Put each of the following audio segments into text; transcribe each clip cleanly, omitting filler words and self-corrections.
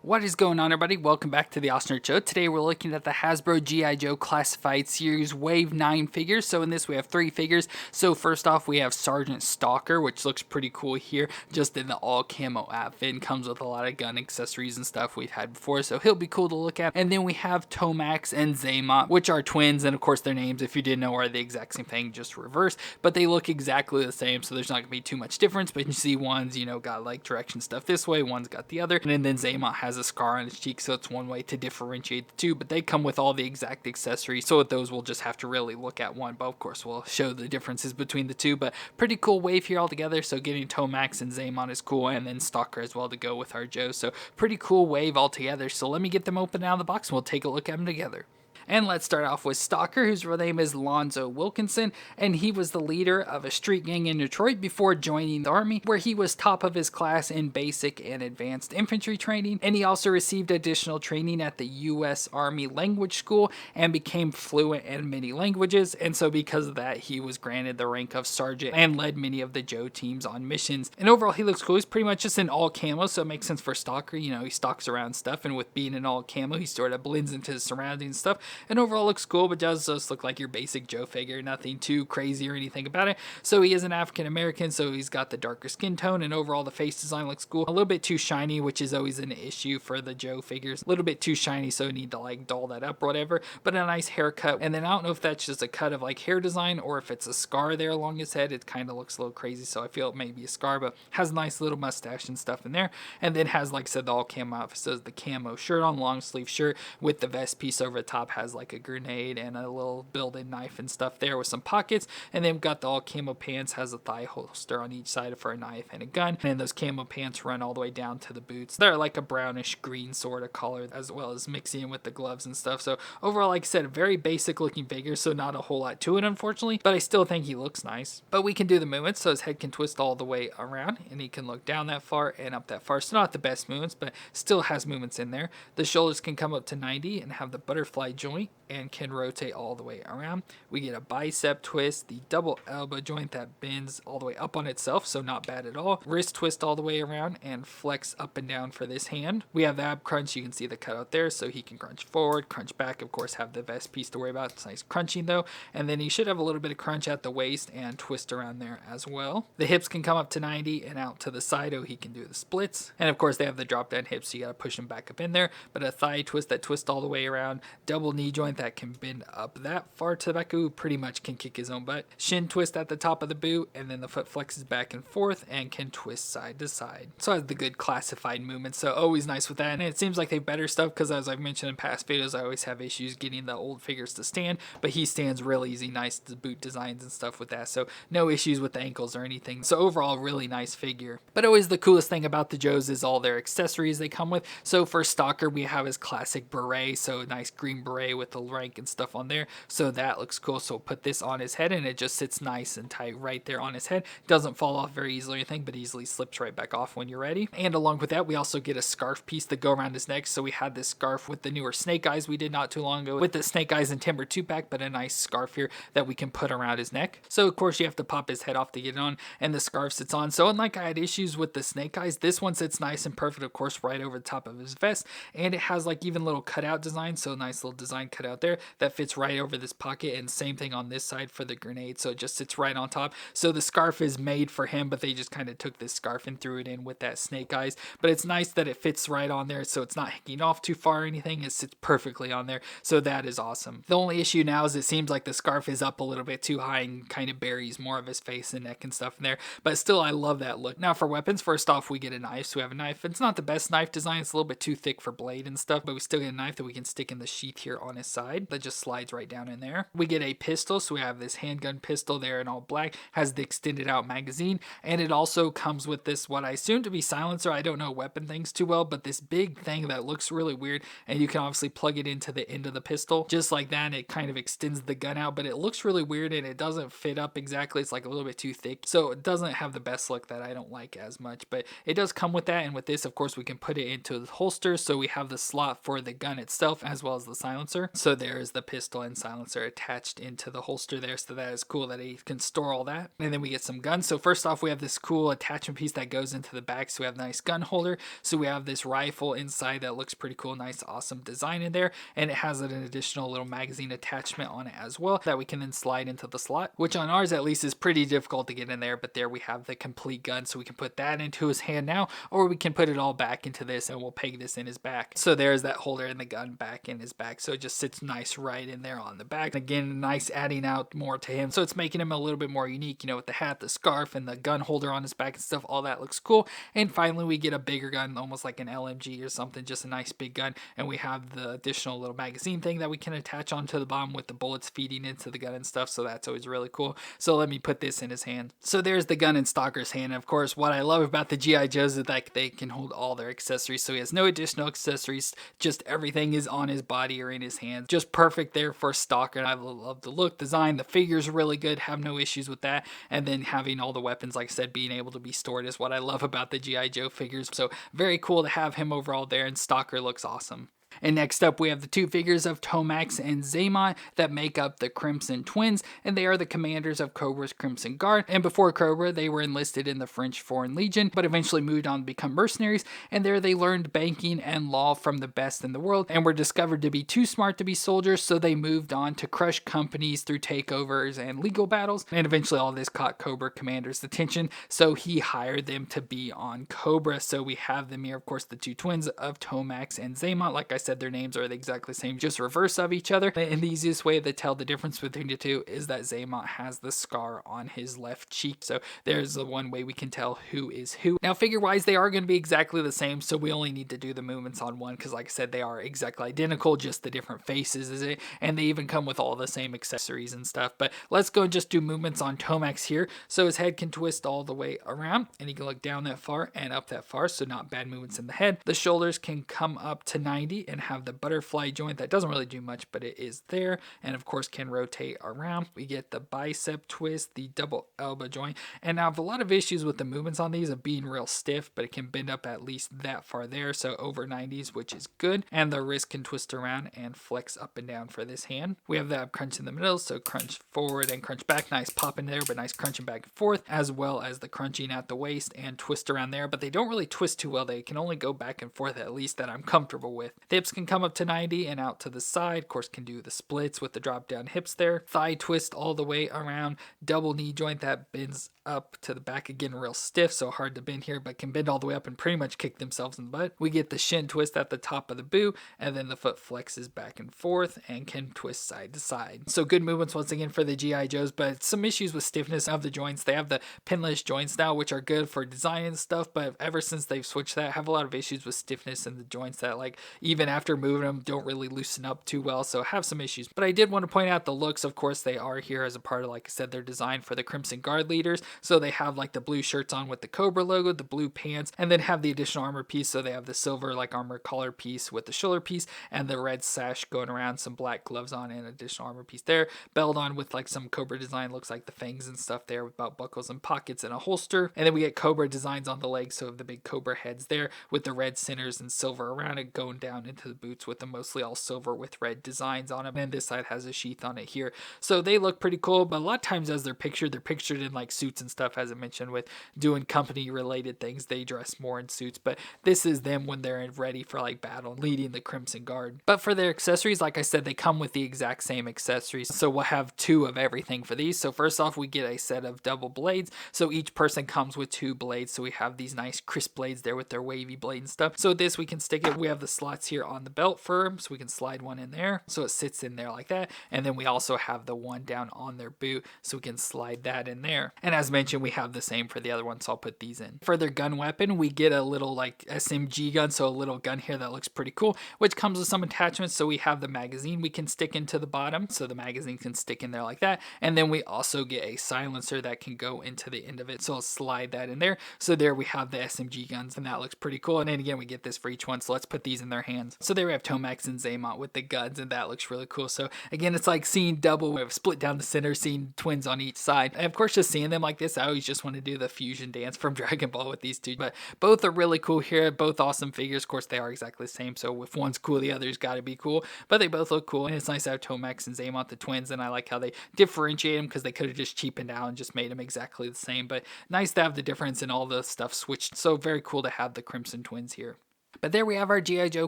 What is going on, everybody? Welcome back to the Austin Show. Today we're looking at the Hasbro G.I. Joe Classified Series Wave 9 figures. So in this we have 3 figures. So first off we have Sergeant Stalker, which looks pretty cool here, just in the all camo outfit, and comes with a lot of gun accessories and stuff we've had before, so he'll be cool to look at. And then we have Tomax and Xamot, which are twins, and of course their names, if you didn't know, are the exact same thing, just reversed, but they look exactly the same, so there's not going to be too much difference. But you see one's, got like direction stuff this way, one's got the other, and then Xamot has a scar on his cheek, so it's one way to differentiate the two, but they come with all the exact accessories, so with those we'll just have to really look at one, but of course we'll show the differences between the two. But pretty cool wave here altogether, so getting Tomax and Xamot is cool, and then Stalker as well to go with our Joe, so pretty cool wave altogether. So let me get them open out of the box and we'll take a look at them together. And let's start off with Stalker, whose real name is Lonzo Wilkinson, and he was the leader of a street gang in Detroit before joining the Army, where he was top of his class in basic and advanced infantry training, and he also received additional training at the U.S. Army Language School and became fluent in many languages, and so because of that he was granted the rank of sergeant and led many of the Joe teams on missions. And overall he looks cool. He's pretty much just in all camo, so it makes sense for Stalker. He stalks around stuff, and with being in all camo he sort of blends into his surroundings and stuff, and overall looks cool, but does just look like your basic Joe figure, nothing too crazy or anything about it. So he is an African American, so he's got the darker skin tone, and overall the face design looks cool. A little bit too shiny, which is always an issue for the Joe figures. A little bit too shiny, so need to like dull that up or whatever, but a nice haircut. And then I don't know if that's just a cut of like hair design or if it's a scar there along his head. It kind of looks a little crazy, so I feel it may be a scar, but has a nice little mustache and stuff in there. And then has, like I said, the all camo outfit. So the camo shirt on, long sleeve shirt with the vest piece over the top, has like a grenade and a little built-in knife and stuff there with some pockets. And then we've got the all camo pants, has a thigh holster on each side for a knife and a gun, and those camo pants run all the way down to the boots. They're like a brownish green sort of color, as well as mixing in with the gloves and stuff. So overall, like I said, a very basic looking figure, so not a whole lot to it unfortunately, but I still think he looks nice. But we can do the movements, so his head can twist all the way around, and he can look down that far and up that far. So not the best movements, but still has movements in there. The shoulders can come up to 90 and have the butterfly joint, and can rotate all the way around. We get a bicep twist, the double elbow joint that bends all the way up on itself, so not bad at all. Wrist twist all the way around and flex up and down for this hand. We have the ab crunch, you can see the cutout there, so he can crunch forward, crunch back, of course have the vest piece to worry about. It's nice crunching though, and then he should have a little bit of crunch at the waist and twist around there as well. The hips can come up to 90 and out to the side, he can do the splits, and of course they have the drop down hips, so you gotta push them back up in there. But a thigh twist that twists all the way around, double knee joint that can bend up that far to the back. Ooh, pretty much can kick his own butt. Shin twist at the top of the boot, and then the foot flexes back and forth and can twist side to side. So has the good classified movement, so always nice with that. And it seems like they have better stuff, because as I've mentioned in past videos, I always have issues getting the old figures to stand, but he stands real easy. Nice boot designs and stuff with that, so no issues with the ankles or anything. So overall, really nice figure. But always the coolest thing about the Joes is all their accessories they come with. So for Stalker, we have his classic beret, so a nice green beret with the rank and stuff on there, so that looks cool. So put this on his head and it just sits nice and tight right there on his head. Doesn't fall off very easily or anything, but easily slips right back off when you're ready. And along with that, we also get a scarf piece to go around his neck. So we had this scarf with the newer Snake Eyes we did not too long ago with the Snake Eyes and Timber 2-pack, but a nice scarf here that we can put around his neck. So of course you have to pop his head off to get it on, and the scarf sits on. So unlike I had issues with the Snake Eyes, this one sits nice and perfect, of course, right over the top of his vest, and it has like even little cutout design, so nice little design cutout there that fits right over this pocket, and same thing on this side for the grenade, so it just sits right on top. So the scarf is made for him, but they just kind of took this scarf and threw it in with that Snake Eyes. But it's nice that it fits right on there, so it's not hanging off too far or anything. It sits perfectly on there, so that is awesome. The only issue now is it seems like the scarf is up a little bit too high and kind of buries more of his face and neck and stuff in there, but still I love that look. Now for weapons, first off we get a knife. So we have a knife. It's not the best knife design, it's a little bit too thick for blade and stuff, but we still get a knife that we can stick in the sheath here on his side that just slides right down in there. We get a pistol, so we have this handgun pistol there in all black, has the extended out magazine, and it also comes with this, what I assume to be silencer. I don't know weapon things too well, but this big thing that looks really weird, and you can obviously plug it into the end of the pistol just like that, and it kind of extends the gun out, but it looks really weird and it doesn't fit up exactly. It's like a little bit too thick, so it doesn't have the best look that I don't like as much, but it does come with that. And with this, of course, we can put it into the holster, so we have the slot for the gun itself as well as the silencer. silencer. So there is the pistol and silencer attached into the holster there. So that is cool that he can store all that. And then we get some guns. So first off, we have this cool attachment piece that goes into the back. So we have a nice gun holder. So we have this rifle inside that looks pretty cool. Nice, awesome design in there. And it has an additional little magazine attachment on it as well that we can then slide into the slot, which on ours at least is pretty difficult to get in there. But there we have the complete gun. So we can put that into his hand now, or we can put it all back into this and we'll peg this in his back. So there's that holder and the gun back in his back. So it just sits nice right in there on the back. Again, nice adding out more to him. So it's making him a little bit more unique, you know, with the hat, the scarf, and the gun holder on his back and stuff. All that looks cool. And finally, we get a bigger gun, almost like an LMG or something, just a nice big gun. And we have the additional little magazine thing that we can attach onto the bottom with the bullets feeding into the gun and stuff. So that's always really cool. So let me put this in his hand. So there's the gun in Stalker's hand. Of course, what I love about the G.I. Joes is that they can hold all their accessories. So he has no additional accessories, just everything is on his body or in his hands. Just perfect there for Stalker. And I love the look, design, the figure's really good, have no issues with that. And then having all the weapons, like I said, being able to be stored is what I love about the G.I. Joe figures. So very cool to have him overall there, and Stalker looks awesome. And next up, we have the two figures of Tomax and Xamot that make up the Crimson Twins, and they are the commanders of Cobra's Crimson Guard. And before Cobra, they were enlisted in the French Foreign Legion, but eventually moved on to become mercenaries, and there they learned banking and law from the best in the world, and were discovered to be too smart to be soldiers, so they moved on to crush companies through takeovers and legal battles, and eventually all this caught Cobra Commander's attention, so he hired them to be on Cobra. So we have them here, of course, the two twins of Tomax and Xamot. Like I said, their names are the exactly same, just reverse of each other. And the easiest way to tell the difference between the two is that Xamot has the scar on his left cheek. So there's the one way we can tell who is who. Now, figure wise, they are going to be exactly the same. So we only need to do the movements on one because, like I said, they are exactly identical, just the different faces, is it? And they even come with all the same accessories and stuff. But let's go and just do movements on Tomax here. So his head can twist all the way around, and he can look down that far and up that far. So not bad movements in the head. The shoulders can come up to 90 and have the butterfly joint that doesn't really do much, but it is there, and of course can rotate around. We get the bicep twist, the double elbow joint, and I have a lot of issues with the movements on these of being real stiff, but it can bend up at least that far there, so over 90s, which is good. And the wrist can twist around and flex up and down for this hand. We have that crunch in the middle, so crunch forward and crunch back. Nice pop in there, but nice crunching back and forth, as well as the crunching at the waist and twist around there, but they don't really twist too well. They can only go back and forth, at least that I'm comfortable with. The hips can come up to 90 and out to the side. Of course, can do the splits with the drop down hips there. Thigh twist all the way around. Double knee joint that bends up to the back, again real stiff, so hard to bend here, but can bend all the way up and pretty much kick themselves in the butt. We get the shin twist at the top of the boot, and then the foot flexes back and forth and can twist side to side. So good movements once again for the G.I. Joes, but some issues with stiffness of the joints. They have the pinless joints now, which are good for design and stuff, but ever since they've switched that, I have a lot of issues with stiffness in the joints that, like, even after moving them, don't really loosen up too well, so have some issues. But I did want to point out the looks. Of course, they are here as a part of, like I said, their design for the Crimson Guard leaders. So they have like the blue shirts on with the Cobra logo, the blue pants, and then have the additional armor piece. So they have the silver like armor collar piece with the shoulder piece and the red sash going around, some black gloves on, and additional armor piece there. Belt on with like some Cobra design, looks like the fangs and stuff there with belt buckles and pockets and a holster. And then we get Cobra designs on the legs, so the big Cobra heads there with the red centers and silver around it, going down into the boots with the mostly all silver with red designs on them. And this side has a sheath on it here. So they look pretty cool, but a lot of times as they're pictured in like suits and stuff, as I mentioned, with doing company related things, they dress more in suits. But this is them when they're ready for like battle, leading the Crimson Guard. But for their accessories, like I said, they come with the exact same accessories. So we'll have two of everything for these. So first off, we get a set of double blades. So each person comes with two blades. So we have these nice crisp blades there with their wavy blade and stuff. So this we can stick it. We have the slots here on the belt for them, so we can slide one in there. So it sits in there like that. And then we also have the one down on their boot, so we can slide that in there. And as mentioned, we have the same for the other one, so I'll put these in. For their gun weapon, we get a little like SMG gun, so a little gun here that looks pretty cool, which comes with some attachments. So we have the magazine we can stick into the bottom, so the magazine can stick in there like that. And then we also get a silencer that can go into the end of it, so I'll slide that in there. So there we have the SMG guns, and that looks pretty cool. And then again, we get this for each one, so let's put these in their hands. So there we have Tomax and Xamot with the guns, and that looks really cool. So again, it's like seeing double, we have split down the center, seeing twins on each side. And of course, just seeing them like this. I always just want to do the fusion dance from Dragon Ball with these two. But both are really cool here. Both awesome figures. Of course, they are exactly the same. So if one's cool, the other's got to be cool. But they both look cool. And it's nice to have Tomax and Xamot, the twins. And I like how they differentiate them because they could have just cheapened out and just made them exactly the same. But nice to have the difference and all the stuff switched. So very cool to have the Crimson Twins here. But there we have our G.I. Joe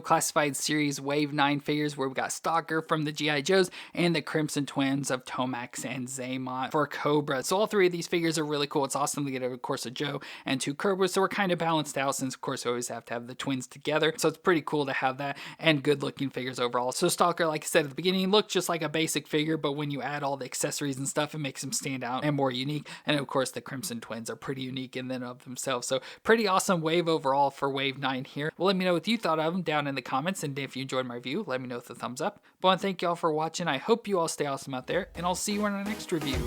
Classified Series Wave 9 figures, where we got Stalker from the G.I. Joes and the Crimson Twins of Tomax and Xamot for Cobra. So all three of these figures are really cool. It's awesome to get, of course, a Joe and two Cobras. So we're kind of balanced out since, of course, we always have to have the twins together. So it's pretty cool to have that, and good looking figures overall. So Stalker, like I said at the beginning, looks just like a basic figure, but when you add all the accessories and stuff, it makes him stand out and more unique. And of course, the Crimson Twins are pretty unique in and of themselves. So pretty awesome wave overall for Wave 9 here. Well, let me know what you thought of them down in the comments, and if you enjoyed my review, let me know with a thumbs up. But I want to thank you all for watching. I hope you all stay awesome out there, and I'll see you in our next review.